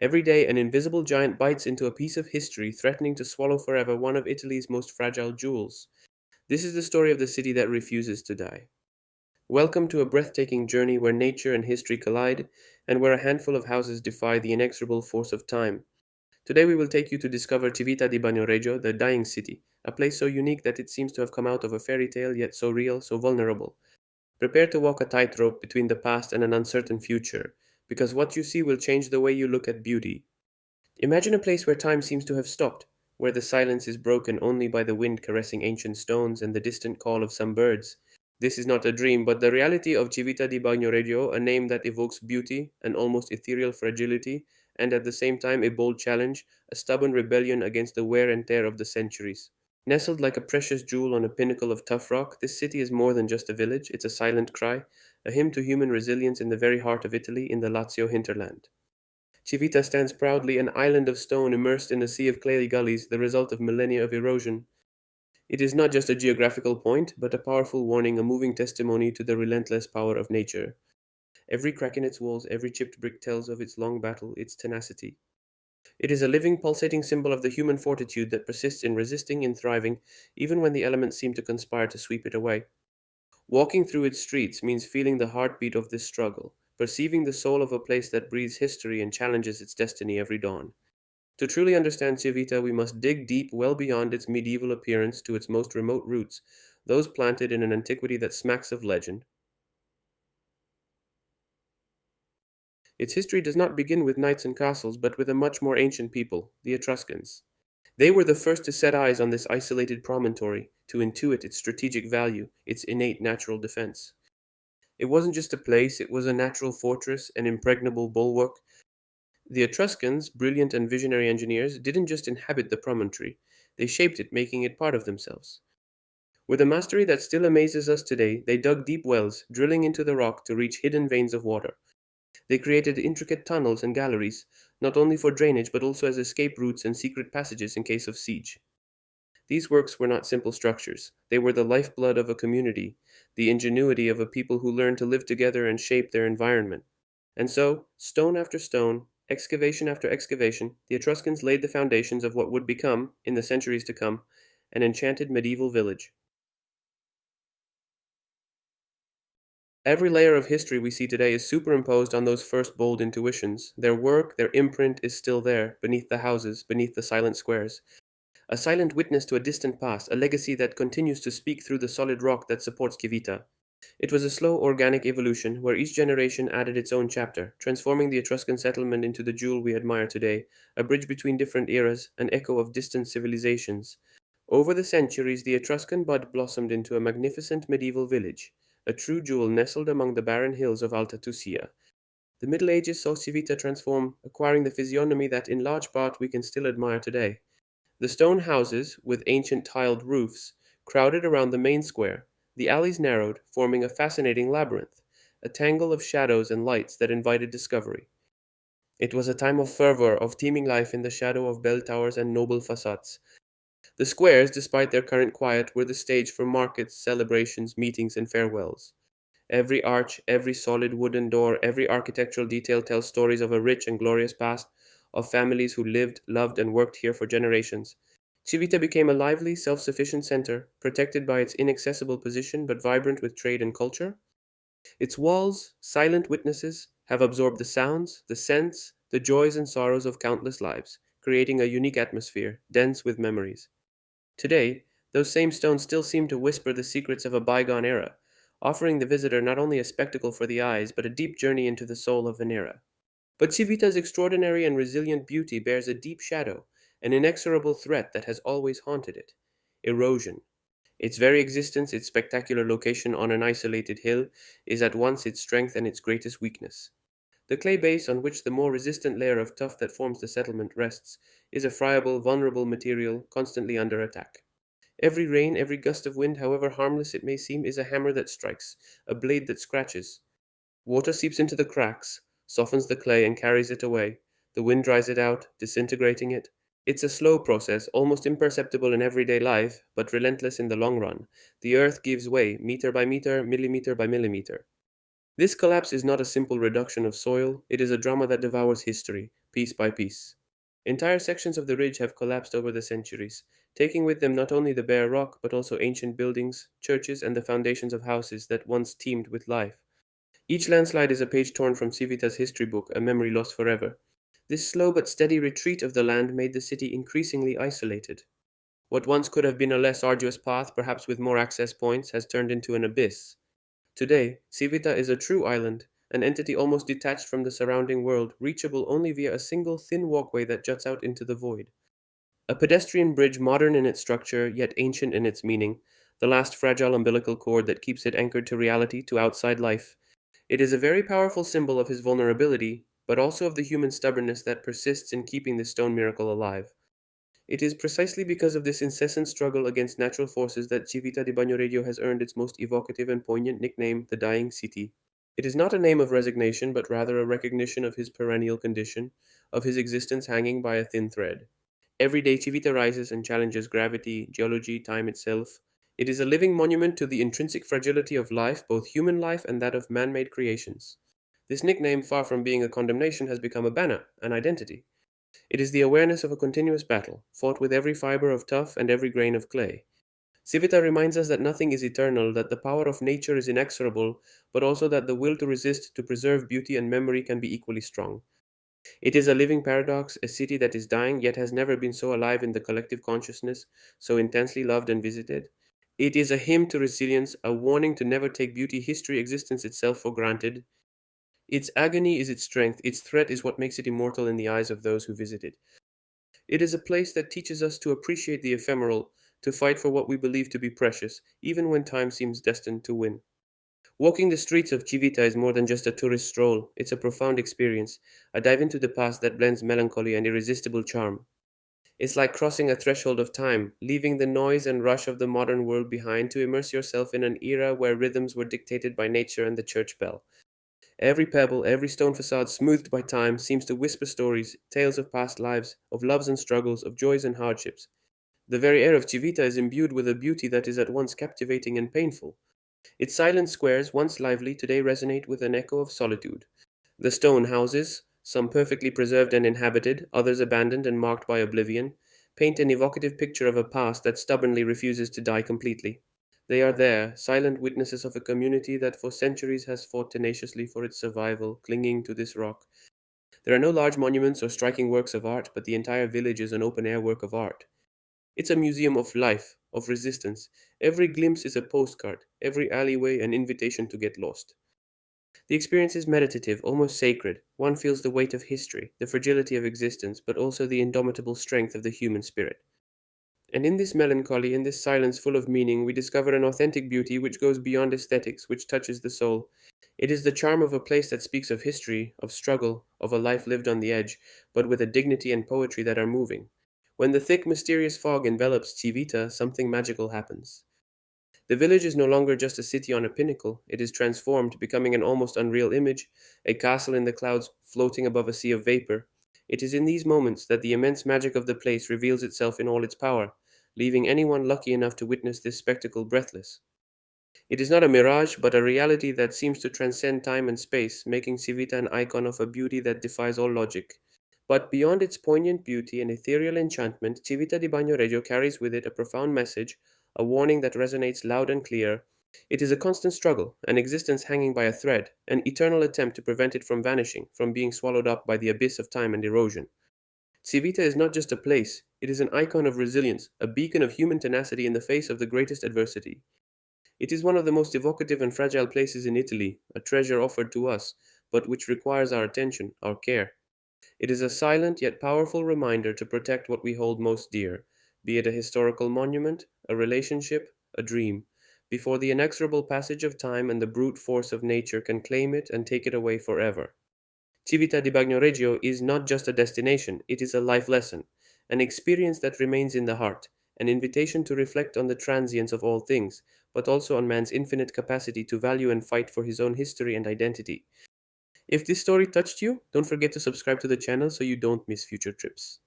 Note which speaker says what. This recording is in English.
Speaker 1: Every day, an invisible giant bites into a piece of history, threatening to swallow forever one of Italy's most fragile jewels. This is the story of the city that refuses to die. Welcome to a breathtaking journey where nature and history collide, and where a handful of houses defy the inexorable force of time. Today we will take you to discover Civita di Bagnoregio, the dying city, a place so unique that it seems to have come out of a fairy tale, yet so real, so vulnerable. Prepare to walk a tightrope between the past and an uncertain future, because what you see will change the way you look at beauty. Imagine a place where time seems to have stopped, where the silence is broken only by the wind caressing ancient stones and the distant call of some birds. This is not a dream, but the reality of Civita di Bagnoregio, a name that evokes beauty, an almost ethereal fragility, and at the same time a bold challenge, a stubborn rebellion against the wear and tear of the centuries. Nestled like a precious jewel on a pinnacle of tough rock, this city is more than just a village, it's a silent cry, a hymn to human resilience in the very heart of Italy, in the Lazio hinterland. Civita stands proudly, an island of stone immersed in a sea of clayey gullies, the result of millennia of erosion. It is not just a geographical point, but a powerful warning, a moving testimony to the relentless power of nature. Every crack in its walls, every chipped brick tells of its long battle, its tenacity. It is a living, pulsating symbol of the human fortitude that persists in resisting, in thriving, even when the elements seem to conspire to sweep it away. Walking through its streets means feeling the heartbeat of this struggle, perceiving the soul of a place that breathes history and challenges its destiny every dawn. To truly understand Civita, we must dig deep well beyond its medieval appearance to its most remote roots, those planted in an antiquity that smacks of legend. Its history does not begin with knights and castles, but with a much more ancient people, the Etruscans. They were the first to set eyes on this isolated promontory, to intuit its strategic value, its innate natural defense. It wasn't just a place, it was a natural fortress, an impregnable bulwark. The Etruscans, brilliant and visionary engineers, didn't just inhabit the promontory, they shaped it, making it part of themselves. With a mastery that still amazes us today, they dug deep wells, drilling into the rock to reach hidden veins of water. They created intricate tunnels and galleries, not only for drainage but also as escape routes and secret passages in case of siege. These works were not simple structures. They were the lifeblood of a community, the ingenuity of a people who learned to live together and shape their environment. And so, stone after stone, excavation after excavation, the Etruscans laid the foundations of what would become, in the centuries to come, an enchanted medieval village. Every layer of history we see today is superimposed on those first bold intuitions. Their work, their imprint is still there, beneath the houses, beneath the silent squares. A silent witness to a distant past, a legacy that continues to speak through the solid rock that supports Civita. It was a slow, organic evolution where each generation added its own chapter, transforming the Etruscan settlement into the jewel we admire today, a bridge between different eras, an echo of distant civilizations. Over the centuries, the Etruscan bud blossomed into a magnificent medieval village, a true jewel nestled among the barren hills of Alta Tusia. The Middle Ages saw Civita transform, acquiring the physiognomy that in large part we can still admire today. The stone houses, with ancient tiled roofs, crowded around the main square. The alleys narrowed, forming a fascinating labyrinth, a tangle of shadows and lights that invited discovery. It was a time of fervor, of teeming life in the shadow of bell towers and noble facades. The squares, despite their current quiet, were the stage for markets, celebrations, meetings, and farewells. Every arch, every solid wooden door, every architectural detail tells stories of a rich and glorious past, of families who lived, loved, and worked here for generations. Civita became a lively, self sufficient center, protected by its inaccessible position but vibrant with trade and culture. Its walls, silent witnesses, have absorbed the sounds, the scents, the joys and sorrows of countless lives, creating a unique atmosphere, dense with memories. Today, those same stones still seem to whisper the secrets of a bygone era, offering the visitor not only a spectacle for the eyes, but a deep journey into the soul of an era. But Civita's extraordinary and resilient beauty bears a deep shadow, an inexorable threat that has always haunted it: erosion. Its very existence, its spectacular location on an isolated hill, is at once its strength and its greatest weakness. The clay base on which the more resistant layer of tuff that forms the settlement rests is a friable, vulnerable material constantly under attack. Every rain, every gust of wind, however harmless it may seem, is a hammer that strikes, a blade that scratches. Water seeps into the cracks, softens the clay, and carries it away. The wind dries it out, disintegrating it. It's a slow process, almost imperceptible in everyday life, but relentless in the long run. The earth gives way, meter by meter, millimeter by millimeter. This collapse is not a simple reduction of soil, it is a drama that devours history, piece by piece. Entire sections of the ridge have collapsed over the centuries, taking with them not only the bare rock but also ancient buildings, churches, and the foundations of houses that once teemed with life. Each landslide is a page torn from Civita's history book, a memory lost forever. This slow but steady retreat of the land made the city increasingly isolated. What once could have been a less arduous path, perhaps with more access points, has turned into an abyss. Today, Civita is a true island, an entity almost detached from the surrounding world, reachable only via a single thin walkway that juts out into the void. A pedestrian bridge modern in its structure, yet ancient in its meaning, the last fragile umbilical cord that keeps it anchored to reality, to outside life. It is a very powerful symbol of his vulnerability, but also of the human stubbornness that persists in keeping the stone miracle alive. It is precisely because of this incessant struggle against natural forces that Civita di Bagnoregio has earned its most evocative and poignant nickname, the Dying City. It is not a name of resignation, but rather a recognition of his perennial condition, of his existence hanging by a thin thread. Every day Civita rises and challenges gravity, geology, time itself. It is a living monument to the intrinsic fragility of life, both human life and that of man made creations. This nickname, far from being a condemnation, has become a banner, an identity. It is the awareness of a continuous battle, fought with every fiber of tuff and every grain of clay. Civita reminds us that nothing is eternal, that the power of nature is inexorable, but also that the will to resist, to preserve beauty and memory can be equally strong. It is a living paradox, a city that is dying yet has never been so alive in the collective consciousness, so intensely loved and visited. It is a hymn to resilience, a warning to never take beauty, history, existence itself for granted. Its agony is its strength, its threat is what makes it immortal in the eyes of those who visit it. It is a place that teaches us to appreciate the ephemeral, to fight for what we believe to be precious, even when time seems destined to win. Walking the streets of Civita is more than just a tourist stroll, it's a profound experience, a dive into the past that blends melancholy and irresistible charm. It's like crossing a threshold of time, leaving the noise and rush of the modern world behind to immerse yourself in an era where rhythms were dictated by nature and the church bell. Every pebble, every stone facade smoothed by time seems to whisper stories, tales of past lives, of loves and struggles, of joys and hardships. The very air of Civita is imbued with a beauty that is at once captivating and painful. Its silent squares, once lively, today resonate with an echo of solitude. The stone houses, some perfectly preserved and inhabited, others abandoned and marked by oblivion, paint an evocative picture of a past that stubbornly refuses to die completely. They are there, silent witnesses of a community that for centuries has fought tenaciously for its survival, clinging to this rock. There are no large monuments or striking works of art, but the entire village is an open air work of art. It's a museum of life, of resistance. Every glimpse is a postcard, every alleyway an invitation to get lost. The experience is meditative, almost sacred. One feels the weight of history, the fragility of existence, but also the indomitable strength of the human spirit. And in this melancholy, in this silence full of meaning, we discover an authentic beauty which goes beyond aesthetics, which touches the soul. It is the charm of a place that speaks of history, of struggle, of a life lived on the edge, but with a dignity and poetry that are moving. When the thick, mysterious fog envelops Civita, something magical happens. The village is no longer just a city on a pinnacle, it is transformed, becoming an almost unreal image, a castle in the clouds floating above a sea of vapor. It is in these moments that the immense magic of the place reveals itself in all its power, leaving anyone lucky enough to witness this spectacle breathless. It is not a mirage, but a reality that seems to transcend time and space, making Civita an icon of a beauty that defies all logic. But beyond its poignant beauty and ethereal enchantment, Civita di Bagnoregio carries with it a profound message, a warning that resonates loud and clear. It is a constant struggle, an existence hanging by a thread, an eternal attempt to prevent it from vanishing, from being swallowed up by the abyss of time and erosion. Civita is not just a place, it is an icon of resilience, a beacon of human tenacity in the face of the greatest adversity. It is one of the most evocative and fragile places in Italy, a treasure offered to us, but which requires our attention, our care. It is a silent yet powerful reminder to protect what we hold most dear, be it a historical monument, a relationship, a dream, before the inexorable passage of time and the brute force of nature can claim it and take it away forever. Civita di Bagnoregio is not just a destination, it is a life lesson, an experience that remains in the heart, an invitation to reflect on the transience of all things, but also on man's infinite capacity to value and fight for his own history and identity. If this story touched you, don't forget to subscribe to the channel so you don't miss future trips.